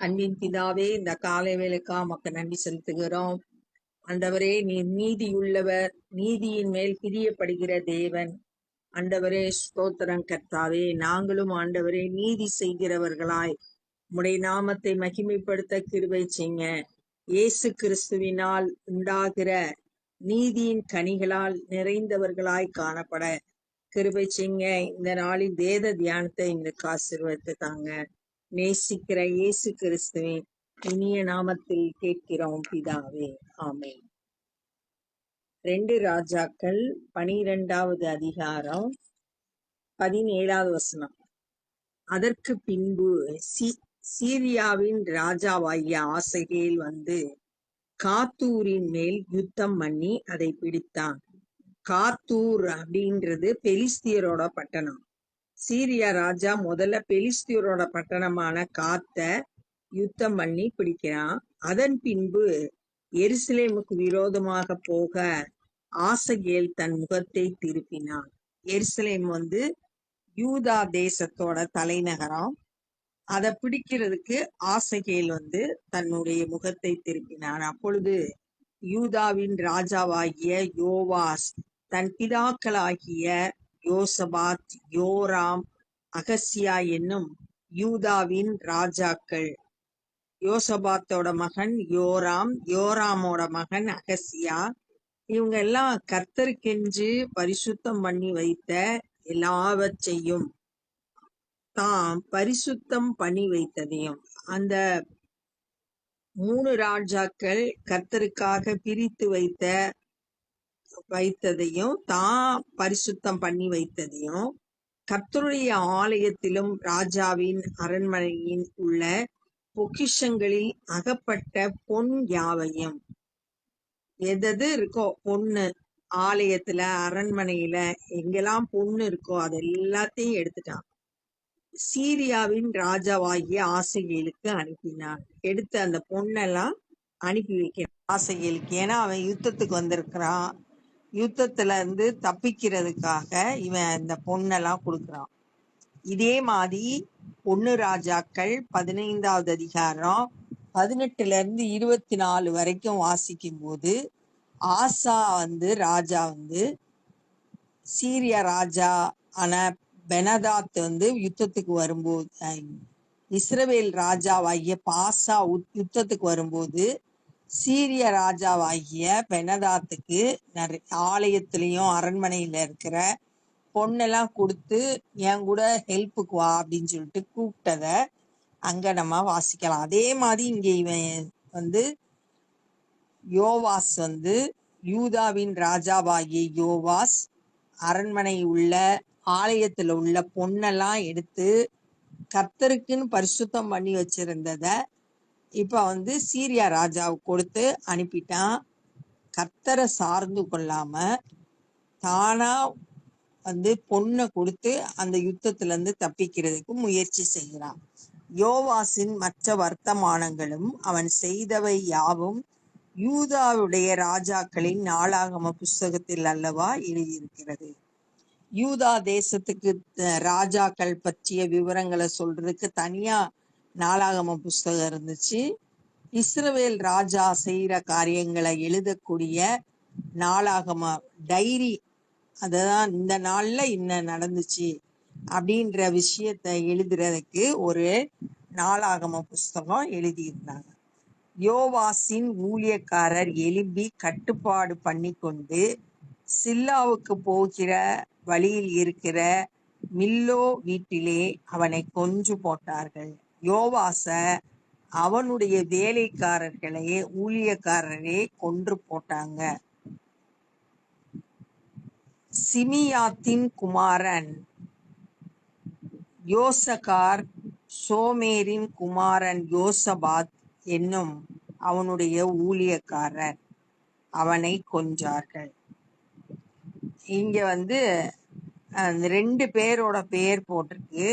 அன்பின் பிதாவே, இந்த காலை வேளைக்கா உமக்கு நன்றி செலுத்துகிறோம். ஆண்டவரே, நீர் நீதியுள்ளவர், நீதியின் மேல் பிரியப்படுகிற தேவன். ஆண்டவரே, ஸ்தோத்திரம் கர்த்தாவே. நாங்களும் ஆண்டவரே நீதி செய்கிறவர்களாய் உம்முடைய நாமத்தை மகிமைப்படுத்த கிருபை செய்யுங்க. இயேசு கிறிஸ்துவினால் உண்டாகிற நீதியின் கனிகளால் நிறைந்தவர்களாய் காணப்பட கிருபை செய்யுங்க. இந்த நாளின் வேத தியானத்தை எங்களுக்கு ஆசீர்வதித்து தாங்க. நேசிக்கிற இயேசு கிறிஸ்துவின் இனிய நாமத்தில் கேட்கிறோம் பிதாவே, ஆமென். 2 ராஜாக்கள் 12வது அதிகாரம் 17வது வசனம். அதற்கு பின்பு சீரியாவின் ராஜாவாகிய ஆசகேல் வந்து காத்தூரின் மேல் யுத்தம் பண்ணி அதை பிடித்தான். காத்தூர் அப்படின்றது பெலிஸ்தியரோட பட்டணம். சீரியா ராஜா முதல்ல பெலிஸ்தியரோட பட்டணமான காத்த யுத்தம் பண்ணி பிடிக்கிறான். அதன் பின்பு எருசலேமுக்கு விரோதமாக போக ஆசகேல் தன் முகத்தை திருப்பினான். எருசலேம் யூதா தேசத்தோட தலைநகரம். அதை பிடிக்கிறதுக்கு ஆசகேல் தன்னுடைய முகத்தை திருப்பினான். அப்பொழுது யூதாவின் ராஜாவாகிய யோவாஸ் தன் பிதாக்களாகிய யோசபாத், யோராம், அகசியா என்னும் யூதாவின் ராஜாக்கள். யோசபாத்தோட மகன் யோராம், யோராமோட மகன் அகசியா, இவங்க எல்லாம் கர்த்தருக்கென்று பரிசுத்தம் பண்ணி வைத்த எல்லாவற்றையும் தாம் பரிசுத்தம் பண்ணி வைத்ததையும், அந்த 3 ராஜாக்கள் கர்த்தருக்காக பிரித்து வைத்ததையும் தாம் பரிசுத்தம் பண்ணி வைத்ததையும், கர்த்தருடைய ஆலயத்திலும் ராஜாவின் அரண்மனையின் உள்ள பொக்கிஷங்களில் அகப்பட்ட பொன் யாவையும், எது இருக்கோ பொண்ணு, ஆலயத்துல அரண்மனையில எங்கெல்லாம் பொண்ணு இருக்கோ அது எல்லாத்தையும் எடுத்துட்டான். சீரியாவின் ராஜாவாகிய ஆசகேலுக்கு அனுப்பினான். எடுத்து அந்த பொண்ணெல்லாம் அனுப்பி வைக்கிறான் ஆசகேலுக்கு. ஏன்னா அவன் யுத்தத்துக்கு வந்திருக்கிறான். யுத்தத்துல இருந்து தப்பிக்கிறதுக்காக இவன் இந்த பொண்ணெல்லாம் கொடுக்குறான். இதே மாதிரி 1 ராஜாக்கள் 15வது அதிகாரம் 18ல இருந்து 24 வரைக்கும் வாசிக்கும் போது ஆசா ராஜா சீரியா ராஜா ஆன பெனதாத் யுத்தத்துக்கு வரும்போது, இஸ்ரவேல் ராஜாவாகிய பாசா யுத்தத்துக்கு வரும்போது சீரிய ராஜாவாகிய பெனதாத்துக்கு ஆலயத்திலையும் அரண்மனையில இருக்கிற பொண்ணெல்லாம் கொடுத்து என் கூட ஹெல்ப்புக்கு வா அப்படின்னு சொல்லிட்டு கூப்பிட்டத அங்க நம்ம வாசிக்கலாம். அதே மாதிரி இங்க இவன் யோவாஸ் யூதாவின் ராஜாவாகிய யோவாஸ் அரண்மனை உள்ள ஆலயத்துல உள்ள பொண்ணெல்லாம் எடுத்து கர்த்தருக்குன்னு பரிசுத்தம் பண்ணி வச்சிருந்தத இப்ப சீரியா ராஜாவுக்கு கொடுத்து அனுப்பிட்டான். கர்த்தரை சார்ந்து கொள்ளாம தானா பொண்ணை கொடுத்து அந்த யுத்தத்துல இருந்து தப்பிக்கிறதுக்கு முயற்சி செய்கிறான். யோவாசின் மற்ற வர்த்தமானங்களும் அவன் செய்தவை யாவும் யூதாவுடைய ராஜாக்களின் நாளாகம புஸ்தகத்தில் அல்லவா எழுதியிருக்கிறது. யூதா தேசத்துக்கு ராஜாக்கள் பற்றிய விவரங்களை சொல்றதுக்கு தனியா நாளாகம புஸ்தகம் இருந்துச்சு. இஸ்ரவேல் ராஜா செய்யற காரியங்களை எழுதக்கூடிய நாளாகம டைரி, அததான் இந்த நாள்ல இன்ன நடந்துச்சு அப்படின்ற விஷயத்த எழுதுறதுக்கு ஒரு நாளாகம புஸ்தகம் எழுதியிருந்தாங்க. யோவாசின் ஊழியக்காரர் எழும்பி கட்டுப்பாடு பண்ணி கொண்டு சில்லாவுக்கு போகிற வழியில் இருக்கிற மில்லோ வீட்டிலே அவனை கொன்று போட்டார்கள். யோவாச அவனுடைய வேலைக்காரர்களே ஊழியக்காரரே கொன்று போட்டாங்க. சிமியாத்தின் குமாரன் யோசகார், சோமேரின் குமாரன் யோசபாத் என்னும் அவனுடைய ஊழியக்காரர் அவனை கொன்றார்கள். இங்க 2 பேரோட பெயர் போட்டிருக்கு.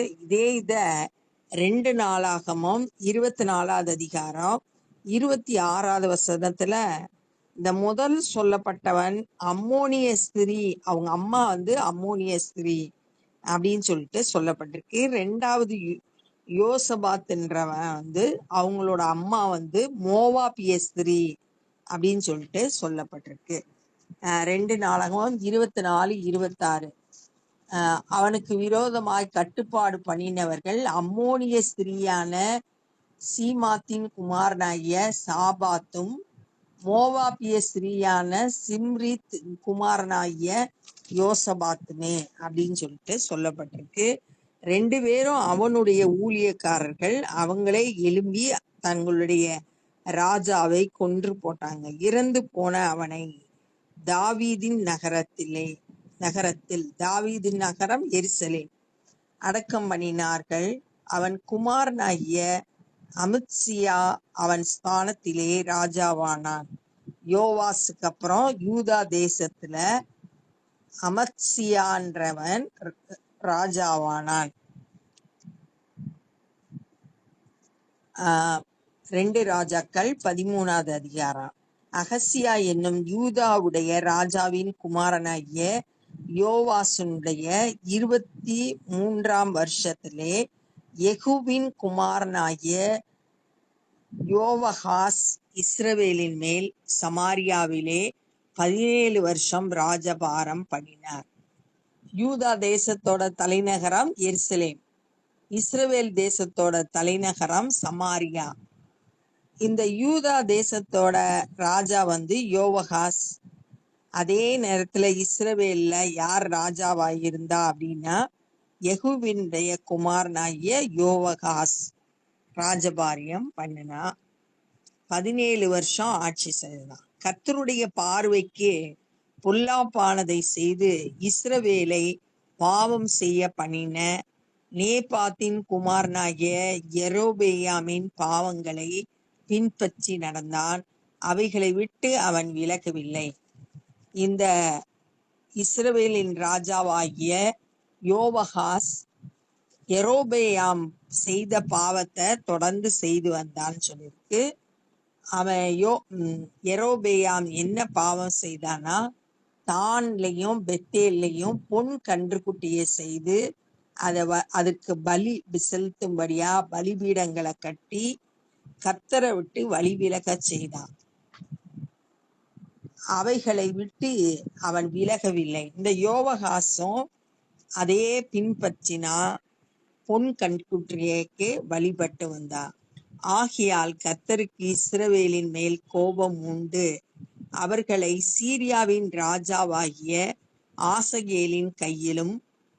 இத 2 நாளாகமும் 24வது அதிகாரம் 26வது வசனத்துல இந்த முதல் சொல்லப்பட்டவன் அம்மோனிய ஸ்திரீ, அவங்க அம்மா அம்மோனிய ஸ்திரீ அப்படின்னு சொல்லிட்டு சொல்லப்பட்டிருக்கு. 2வது யோசபாத்ன்றவன் வந்து அவங்களோட அம்மா வந்து மோவாபியஸ்திரி அப்படின்னு சொல்லிட்டு சொல்லப்பட்டிருக்கு. 2 நாளாகவும் 24, 26. அவனுக்கு விரோதமாய் கட்டுப்பாடு பண்ணினவர்கள் அம்மோனிய ஸ்திரியான சீமாத்தின் குமாரனாகிய சாபாத்தும் மோவாபிய ஸ்திரியான சிம்ரித் குமாரனாகிய யோசபாத்துமே அப்படின்னு சொல்லிட்டு சொல்லப்பட்டிருக்கு. 2 பேரும் அவனுடைய ஊழியக்காரர்கள். அவங்களே எழும்பி தங்களுடைய ராஜாவை கொன்று போட்டாங்க. இறந்து போன அவனை தாவீதின் நகரத்தில் தாவீதின் நகரம் எருசலேம் அடக்கம் பண்ணினார்கள். அவன் குமாரனாகிய அமித்சியா அவன் ஸ்தானத்திலே ராஜாவானான். யோவாசுக்கு அப்புறம் யூதா தேசத்துல அமத்சியான்றவன் ராஜாவானான். 2 ராஜாக்கள் 13வது அதிகாரம். அகசியா என்னும் யூதாவுடைய ராஜாவின் குமாரனாகிய யோவாசுடைய 23ஆம் வருஷத்திலே யெகூவின் குமாரனாகிய யோவகாஸ் இஸ்ரவேலின் மேல் சமாரியாவிலே 17 வருஷம் ராஜபாரம் பண்ணினார். யூதா தேசத்தோட தலைநகரம் எருசலேம், இஸ்ரவேல் தேசத்தோட தலைநகரம் சமாரியா. இந்த யூதா தேசத்தோட ராஜா வந்து யோவகாஸ். அதே நேரத்துல இஸ்ரவேல்ல யார் ராஜாவாயிருந்தா அப்படின்னா யெகூவினுடைய குமாரனாகிய யோவகாஸ் ராஜபாரியம் பண்ணினா. 17 வருஷம் ஆட்சி செய்தான். கர்த்தருடைய பார்வைக்கு பொல்லாப்பானதை செய்து இஸ்ரவேலை பாவம் செய்ய பண்ணின நேபாத்தின் குமாரனாகிய யெரொபெயாமின் பாவங்களை பின்பற்றி நடந்தான். அவைகளை விட்டு அவன் விலகவில்லை. இந்த இஸ்ரவேலின் ராஜாவாகிய யோவகாஸ் யெரொபெயாம் செய்த பாவத்தை தொடர்ந்து செய்து வந்தான்னு சொல்லியிருக்கு. அவன் யெரொபெயாம் என்ன பாவம் செய்தானா, தான்லையும் பெத்தேல்லையும் பொன் கன்றுக்குட்டியை செய்து அதுக்கு பலி செலுத்தும்படியா பலிபீடங்களை கட்டி கர்த்தரை விட்டு வழி விலக செய்தான். அவைகளை விட்டு அவன் விலகவில்லை. இந்த யோவகாசும் அதே பின்பற்றினா பொன் கன்றுக்குட்டியைக்கு வழிபட்டு வந்தான். ஆகையால் கர்த்தருக்கு இஸ்ரவேலின் மேல் கோபம் உண்டு. அவர்களை சீரியாவின் ராஜாவாகிய ஆசகேலின் கையிலும்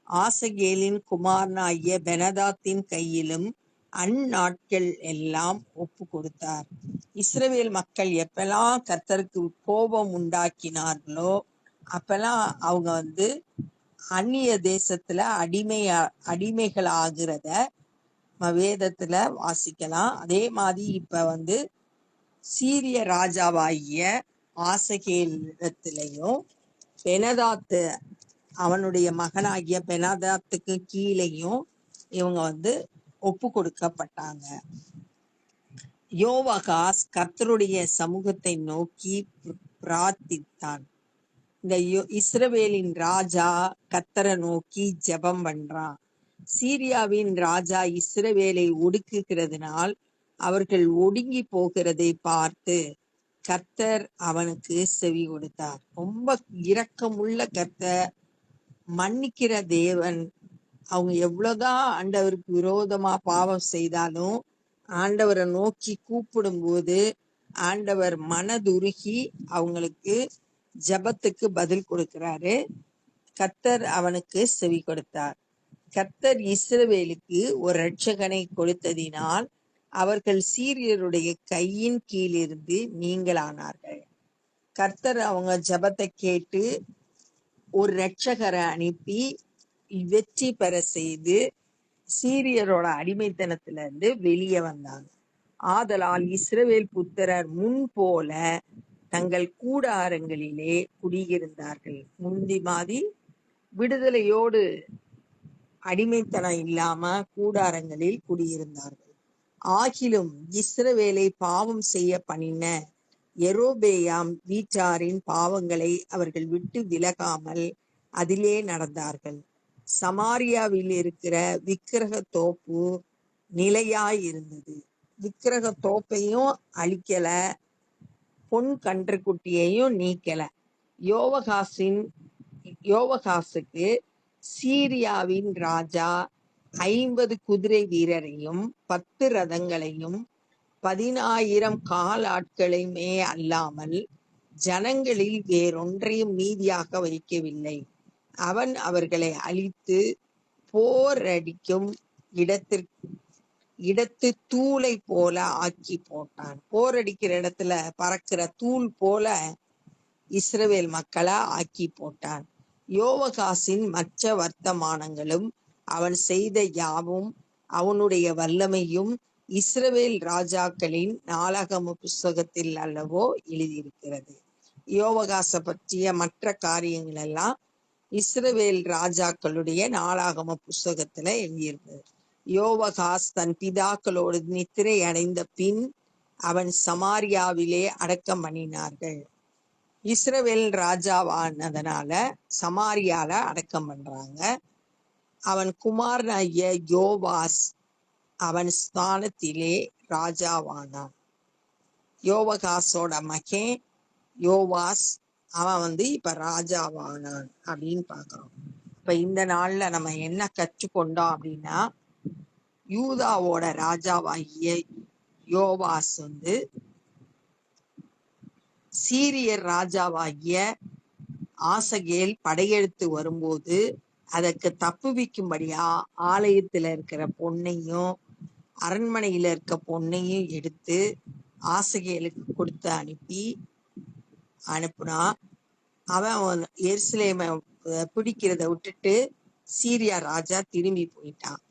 ஆசகேலின் குமாரனாகிய பெனதாத்தின் கையிலும் அந்நாட்கள் எல்லாம் ஒப்பு கொடுத்தார். இஸ்ரவேல் மக்கள் எப்பெல்லாம் கர்த்தருக்கு கோபம் உண்டாக்கினார்களோ அப்பெல்லாம் அவங்க வந்து அந்நிய தேசத்துல அடிமைகள் ஆகிறத வேதத்துல வாசிக்கலாம். அதே மாதிரி இப்ப வந்து சீரிய ராஜாவாகிய ஆசகேலிடத்திலையும் பெனதாத்து அவனுடைய மகனாகிய பெனதாத்துக்கு கீழையும் இவங்க வந்து ஒப்பு கொடுக்கப்பட்டாங்க. யோவகாஸ் கர்த்தருடைய சமூகத்தை நோக்கி பிரார்த்தித்தான். இந்த இஸ்ரவேலின் ராஜா கர்த்தரை நோக்கி ஜெபம் பண்றான். சீரியாவின் ராஜா இஸ்ரவேலை ஒடுக்குகிறதுனால் அவர்கள் ஒடுங்கி போகிறதை பார்த்து கர்த்தர் அவனுக்கு செவி கொடுத்தார். ரொம்ப இரக்கமுள்ள கர்த்தர், மன்னிக்கிற தேவன். அவங்க எவ்வளவுதான் ஆண்டவருக்கு விரோதமா பாவம் செய்தாலும் ஆண்டவரை நோக்கி கூப்பிடும் போது ஆண்டவர் மனதுருகி அவங்களுக்கு ஜெபத்துக்கு பதில் கொடுக்கிறாரு. கர்த்தர் அவனுக்கு செவி கொடுத்தார். கர்த்தர் இஸ்ரவேலுக்கு ஒரு இரட்சகனை கொடுத்ததினால் அவர்கள் சீரியருடைய கையின் கீழிருந்து நீங்களானார்கள். கர்த்தர் அவங்க ஜெபத்தை கேட்டு ஒரு இரட்சகரை அனுப்பி வெற்றி பெற செய்து சீரியரோட அடிமைத்தனத்திலிருந்து வெளியே வந்தாங்க. ஆதலால் இஸ்ரவேல் புத்திரர் முன் போல தங்கள் கூடாரங்களிலே குடியிருந்தார்கள். முந்தி மாதிரி விடுதலையோடு அடிமைத்தனம் இல்லாம கூடாரங்களில் குடியிருந்தார்கள். ஆகிலும் இஸ்ரவேலை பாவம் செய்ய பண்ணின யெரொபெயாம் வீட்டாரின் பாவங்களை அவர்கள் விட்டு விலகாமல் அதிலே நடந்தார்கள். சமாரியாவில் இருக்கிற விக்கிரக தோப்பு நிலையாயிருந்தது. விக்கிரக தோப்பையும் அழிக்கல, பொன் கன்றுக்குட்டியையும் நீக்கல. யோவகாசுக்கு சீரியாவின் ராஜா 50 குதிரை வீரரையும் 10 ரதங்களையும் 10,000 கால் ஆட்களையுமே அல்லாமல் ஜனங்களில் வேறொன்றையும் மீதியாக வைக்கவில்லை. அவன் அவர்களை அழித்து போரடிக்கும் இடத்து தூளை போல ஆக்கி போட்டான். போரடிக்கிற இடத்துல பறக்கிற தூள் போல இஸ்ரவேல் மக்களை ஆக்கி போட்டான். யோவகாசின் மற்ற வர்த்தமானங்களும் அவன் செய்த யாவும் அவனுடைய வல்லமையும் இஸ்ரவேல் ராஜாக்களின் நாளாகம புஸ்தகத்தில் அல்லவோ எழுதியிருக்கிறது. யோவகாச பற்றிய மற்ற காரியங்கள் எல்லாம் இஸ்ரவேல் ராஜாக்களுடைய நாளாகம புஸ்தகத்துல எழுதியிருக்கிறது. யோவகாஸ் தன் பிதாக்களோடு நித்திரை அடைந்த பின் அவன் சமாரியாவிலே அடக்கம் பண்ணினார்கள். இஸ்ரவேல் ராஜாவானதனால சமாரியால அடக்கம் பண்றாங்க. அவன் குமாரனாகிய யோவாஸ் அவன் ஸ்தானத்திலே ராஜாவானான். யோவகாசோட மகன் யோவாஸ் அவன் இப்ப ராஜாவானான் அப்படின்னு பாக்குறோம். இப்ப இந்த நாள்ல நம்ம என்ன கற்றுக்கொண்டோம் அப்படின்னா, யூதாவோட ராஜாவாகிய யோவாஸ் சீரியர் ராஜாவாகிய ஆசகேல் படையெடுத்து வரும்போது அதற்கு தப்புவிக்கும்படியா ஆலயத்துல இருக்கிற பொன்னையும் அரண்மனையில இருக்க பொன்னையும் எடுத்து ஆசகேலுக்கு கொடுத்து அனுப்புனா. அவன் எருசலேமை பிடிக்கிறத விட்டுட்டு சீரியா ராஜா திரும்பி போயிட்டான்.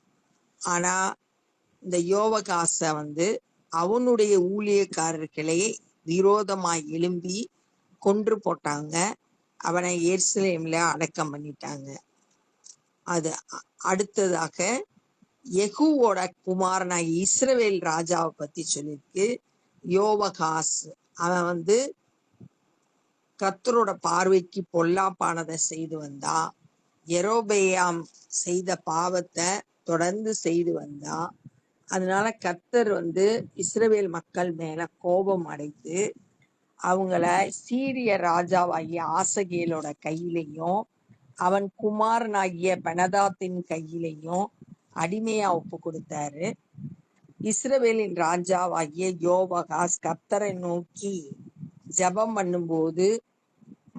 ஆனா இந்த யோவகாச அவனுடைய ஊழியக்காரர்களை விரோதமாய் எழும்பி கொன்று போட்டாங்க. அவனை எருசலேம்ல அடக்கம் பண்ணிட்டாங்க. அது அடுத்ததாக யெகூவோட குமாரனாய் இஸ்ரவேல் ராஜாவை பத்தி சொல்லியிருக்கு. யோவகாஸ் அவன் கர்த்தரோட பார்வைக்கு பொல்லாப்பானதை செய்து வந்தான். யெரொபெயாம் செய்த பாவத்தை தொடர்ந்து செய்து வந்தான். அதனால கர்த்தர் இஸ்ரவேல் மக்கள் மேல கோபம் அடைந்து அவங்கள சீரிய ராஜாவாகிய ஆசகேலோட கையிலையும் அவன் குமாரனாகிய பெனதாத்தின் கையிலையும் அடிமையா ஒப்பு கொடுத்தாரு. இஸ்ரவேலின் ராஜாவாகிய யோவகாஸ் கர்த்தரை நோக்கி ஜெபம் பண்ணும்போது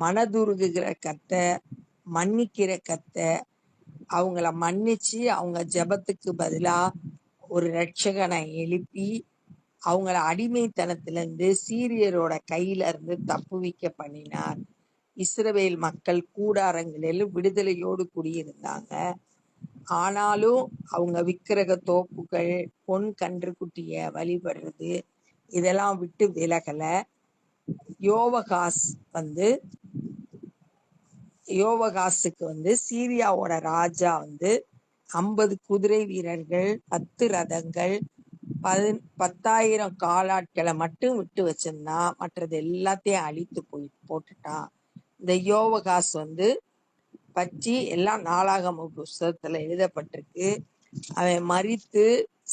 மனதுருகுகிற கர்த்தர், மன்னிக்கிற கர்த்தர் அவங்கள மன்னிச்சு அவங்க ஜெபத்துக்கு பதிலா ஒரு இரட்சகனை எழுப்பி அவங்கள அடிமைத்தனத்திலிருந்து சீரியரோட கையில இருந்து தப்புவிக்க பண்ணினார். இஸ்ரவேல் மக்கள் கூடாரங்களில் விடுதலையோடு குடியிருந்தாங்க. ஆனாலும் அவங்க விக்கிரக தோப்புகள், பொன் கன்றுக்குட்டிய வழிபடுறது இதெல்லாம் விட்டு விலகல. யோவகாசுக்கு சீரியாவோட ராஜா 50 குதிரை வீரர்கள், 10 ரதங்கள், 10,000 காலாட்களை மட்டும் விட்டு வச்சிருந்தான். மற்றது எல்லாத்தையும் அழித்து போட்டுட்டான். இந்த யோவகாஸ் பற்றி எல்லாம் நாளாகம புஸ்தகத்துல எழுதப்பட்டிருக்கு. அவன் மரித்து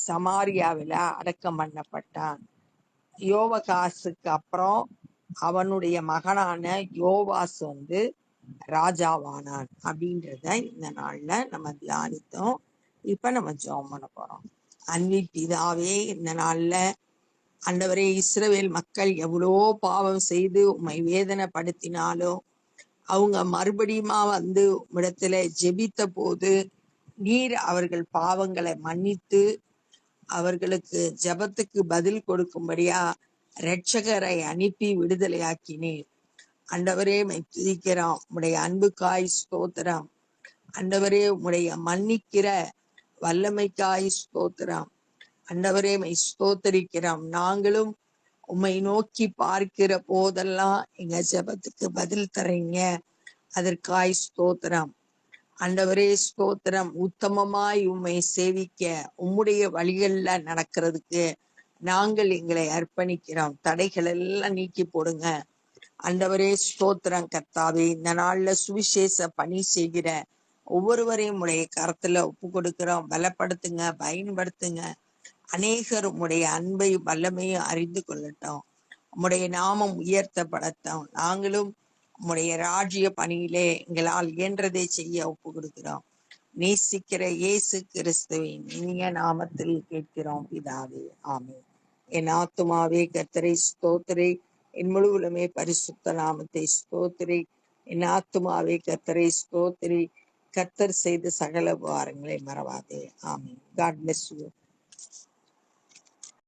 சமாரியாவில அடக்கம் பண்ணப்பட்டான். யோவகாசுக்கு அப்புறம் அவனுடைய மகனான யோவாஸ் ராஜாவானான் அப்படின்றத இந்த நாள்ல நம்ம தியானித்தோம். இப்ப நம்ம ஜெபம் பண்ண போறோம். அன்பின் பிதாவே, இந்த நாள்ல ஆண்டவரே, இஸ்ரவேல் மக்கள் எவ்வளோ பாவம் செய்து உம்மை வேதனைப்படுத்தினாலும் அவங்க மறுபடியுமா உம்மிடத்துல ஜெபித்த போது நீர் அவர்கள் பாவங்களை மன்னித்து அவர்களுக்கு ஜெபத்துக்கு பதில் கொடுக்கும்படியா இரட்சகரை அனுப்பி விடுதலையாக்கினீர். ஆண்டவரே, உம்மை துதிக்கிறோம். உம்முடைய அன்புக்காய் ஸ்தோத்திரம். ஆண்டவரே, உம்முடைய மன்னிக்கிற வல்லமைக்காய் ஸ்தோத்திரம். ஆண்டவரே, உம்மை ஸ்தோத்தரிக்கிறோம். நாங்களும் உம்மை நோக்கி பார்க்கிற போதெல்லாம் எங்க ஜெபத்துக்கு பதில் தரீங்க. அதற்காய் ஸ்தோத்திரம். ஆண்டவரே ஸ்தோத்திரம். உத்தமமாய் உம்மை சேவிக்க உம்முடைய வழிகள்ல நடக்கிறதுக்கு நாங்கள் எங்களை அர்ப்பணிக்கிறோம். தடைகள் எல்லாம் நீக்கி போடுங்க. ஆண்டவரே ஸ்தோத்திரம். கர்த்தாவே, இந்த நாள்ல சுவிசேஷ பணி செய்கிற ஒவ்வொருவரையும் உடைய கரத்துல ஒப்பு கொடுக்கிறோம். பலப்படுத்துங்க, பயன்படுத்துங்க. அநேகர் உம்முடைய அன்பையும் வல்லமையும் அறிந்து கொள்ளட்டும். உம்முடைய நாமம் உயர்த்தப்படட்டும். நாங்களும் உம்முடைய ராஜ்ய பணியிலே எங்களால் இயன்றதை செய்ய ஒப்பு கொடுக்கிறோம். நேசிக்கிற இயேசு கிறிஸ்துவின் இனிய நாமத்தில் கேட்கிறோம் பிதாவே, ஆமென். என் ஆத்துமாவே கர்த்தரை ஸ்தோத்திரி, என் முழுவலுமே பரிசுத்த நாமத்தை ஸ்தோத்திரி. என் ஆத்துமாவே கர்த்தரை ஸ்தோத்திரி, கர்த்தர் செய்த சகல உபகாரங்களை மறவாதே. ஆமென். God bless you.